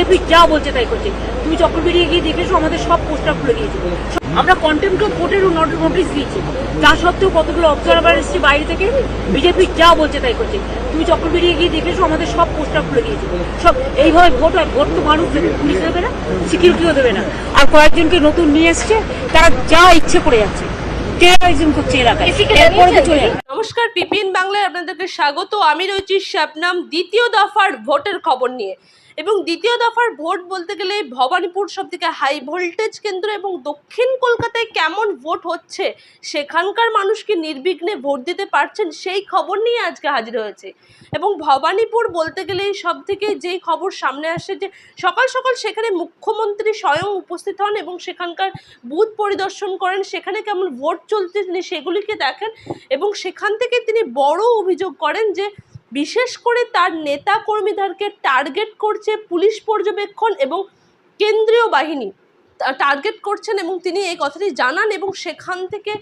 BJP যা বলছে তাই করছে। তুমি চক্রবেড়িয়ে গিয়ে দেখেছো আমাদের সব পোস্টার খুলে গিয়েছে। আমরা কন্টেম্পট অফ কোর্টের নোটিশ দিয়েছি, তা সত্ত্বেও কতগুলো অবজারভার এসেছে বাইরে থেকে, বিজেপি যা বলছে তাই করছে। তুমি চক্রবেড়িয়ে গিয়ে দেখেছো আমাদের সব পোস্টার খুলে গিয়েছে। সব এইভাবে ভোট হয়? ভোট তো মানুষ দেবে, পুলিশ দেবে না, সিকিউরিটিও দেবে না। আর কয়েকজনকে নতুন নিয়ে এসছে, তারা যা ইচ্ছে করে যাচ্ছে, টেরোরিজম করছে এলাকায়। নমস্কার, পিপিএন বাংলায় আপনাদেরকে স্বাগত। আমি রয়েছি শাবনাম দ্বিতীয় দফার ভোটের খবর নিয়ে। এবং দ্বিতীয় দফার ভোট বলতে গেলে ভবানীপুর সবথেকে হাই ভোল্টেজ কেন্দ্র, এবং দক্ষিণ কলকাতায় কেমন ভোট হচ্ছে, সেখানকার মানুষ কি নির্বিঘ্নে ভোট দিতে পারছেন, সেই খবর নিয়ে আজকে হাজির হয়েছে। এবং ভবানীপুর বলতে গেলেই সব থেকে যেই খবর সামনে আসে যে সকাল সকাল সেখানে মুখ্যমন্ত্রী স্বয়ং উপস্থিত হন এবং সেখানকার বুথ পরিদর্শন করেন, সেখানে কেমন ভোট চলছে তিনি সেগুলিকে দেখেন। এবং সেখান থেকে তিনি বড় অভিযোগ করেন যে বিশেষ করে তার নেতা কর্মীদেরকে টার্গেট করছে পুলিশ পর্যবেক্ষণ এবং কেন্দ্রীয় বাহিনী টার্গেট করছেন। এবং তিনি এই কথাটি জানান এবং সেখান থেকে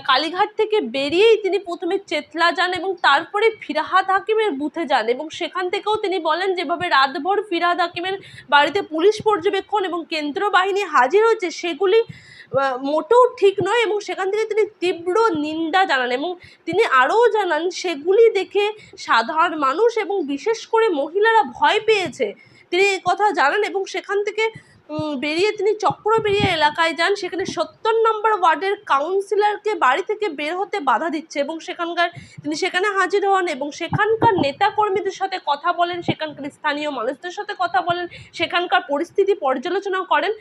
কালীঘাট থেকে বেরিয়েই তিনি প্রথমে চেতলা যান এবং তারপরে ফিরহাদ হাকিমের বুথে যান। এবং সেখান থেকেও তিনি বলেন যেভাবে রাতভর ফিরহাদ হাকিমের বাড়িতে পুলিশ পর্যবেক্ষণ এবং কেন্দ্রীয় বাহিনী হাজির হয়েছে, সেগুলি মোটেও ঠিক নয়। এবং সেখান থেকে তিনি তীব্র নিন্দা জানান এবং তিনি আরও জানান সেগুলি দেখে সাধারণ মানুষ এবং বিশেষ করে মহিলারা ভয় পেয়েছে, তিনি এই কথা জানান। এবং সেখান থেকে বেরিয়ে তিনি চক্রবেড়িয়া এলাকায় যান, সেখানে 70 নম্বর ওয়ার্ডের কাউন্সিলরকে বাড়ি থেকে বের হতে বাধা দিচ্ছে এবং তিনি সেখানে হাজির হন এবং সেখানকার নেতা কর্মীদের সাথে কথা বলেন, সেখানকার স্থানীয় মানুষদের সাথে কথা বলেন, সেখানকার পরিস্থিতি পর্যালোচনা করেন।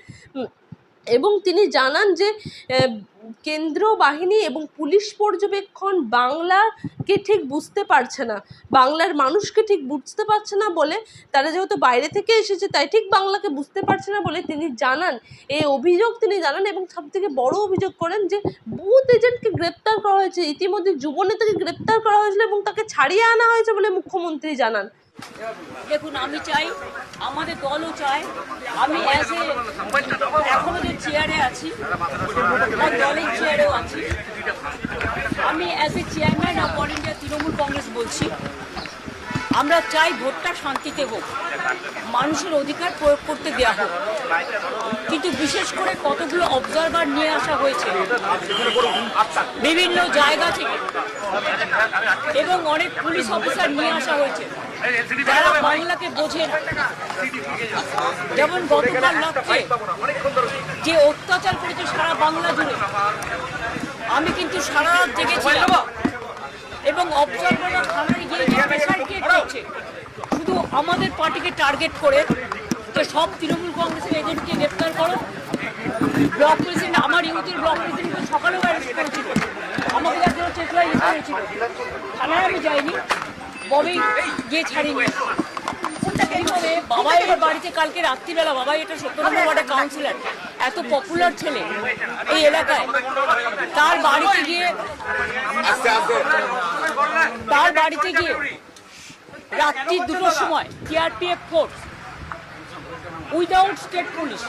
এবং তিনি জানান যে কেন্দ্র বাহিনী এবং পুলিশ পর্যবেক্ষণ বাংলাকে ঠিক বুঝতে পারছে না, বাংলার মানুষকে ঠিক বুঝতে পারছে না বলে, তারা যেহেতু বাইরে থেকে এসেছে তাই ঠিক বাংলাকে বুঝতে পারছে না বলে তিনি জানান, এই অভিযোগ তিনি জানান। এবং সবথেকে বড় অভিযোগ করেন যে বুথ এজেন্টকে গ্রেপ্তার করা হয়েছে, ইতিমধ্যে যুবনেতাকে গ্রেপ্তার করা হয়েছিল এবং তাকে ছাড়িয়ে আনা হয়েছে বলে মুখ্যমন্ত্রী জানান। দেখুন, আমি চাই, আমাদের দলও চায়, আমি এখনো যে চেয়ারে আছি, আমার দলের চেয়ারেও আছি, আমি as a chairman of all India Trinamool Congress বলছি, আমরা চাই ভোটটা শান্তিতে হোক, মানুষের অধিকার প্রয়োগ করতে দেওয়া হোক। কিন্তু বিশেষ করে কতগুলো অবজারভার নিয়ে আসা হয়েছে বিভিন্ন জায়গা থেকে এবং অনেক পুলিশ অফিসার নিয়ে আসা হয়েছে যারা বাংলাকে বোঝে না। যেমন গতকাল রাত্রে যে অত্যাচার করেছে সারা বাংলা জুড়ে, আমি কিন্তু সারা রাত জেগেছিলাম এবং অবজারভাররা থানায় গিয়ে প্রেশার ক্রিয়েট করছে শুধু আমাদের পার্টিকে টার্গেট করে, যে সব তৃণমূল কংগ্রেসের এজেন্টকে গ্রেপ্তার করো। ব্লক প্রেসিডেন্ট, আমার ইউথের ব্লক প্রেসিডেন্ট সকালেও অ্যারেস্ট করেছিল, আমাকে একজন চেতলা ইয়ে করেছিল, থানায় আমি যাইনি, ববি গিয়ে ছাড়িনি। এইভাবে বাবাই এর বাড়িতে কালকে রাত্রিবেলা, বাবাই এটা 70 নম্বর ওয়ার্ডের কাউন্সিলর, এত পপুলার ছেলে এই এলাকায়, তার বাড়িতে গিয়ে রাত্রি 2টোর সময় CRPF force, without state police,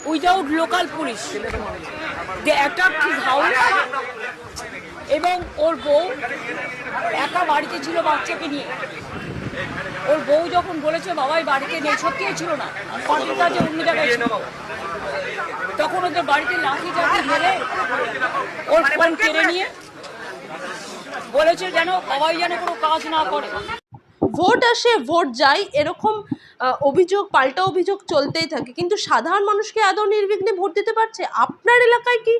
without local police, they attack his house. এবং ওর বউ একা বাড়িতে ছিল বাচ্চাকে নিয়ে। ওর বউ যখন বলেছে বাবাই বাড়িতে নেই, সত্যিই ছিল না, পার্টির কাজে অন্য জায়গায় ছিল, তখন ওদের বাড়িতে লাঠি চাঠি মেরে ওর ফোন কেড়ে নিয়ে বলেছে যেন বাবাই যেন কোনো কাজ না করে। ভোট আসে ভোট যায়, এরকম অভিযোগ পাল্টা অভিযোগ চলতেই থাকে, কিন্তু সাধারণ মানুষকে আদৌ নির্বিঘ্নে ভোট দিতে পারছে? আপনার এলাকায় কি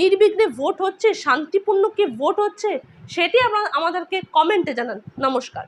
নির্বিঘ্নে ভোট হচ্ছে, শান্তিপূর্ণ কি ভোট হচ্ছে, সেটি আমাদেরকে কমেন্টে জানান। নমস্কার।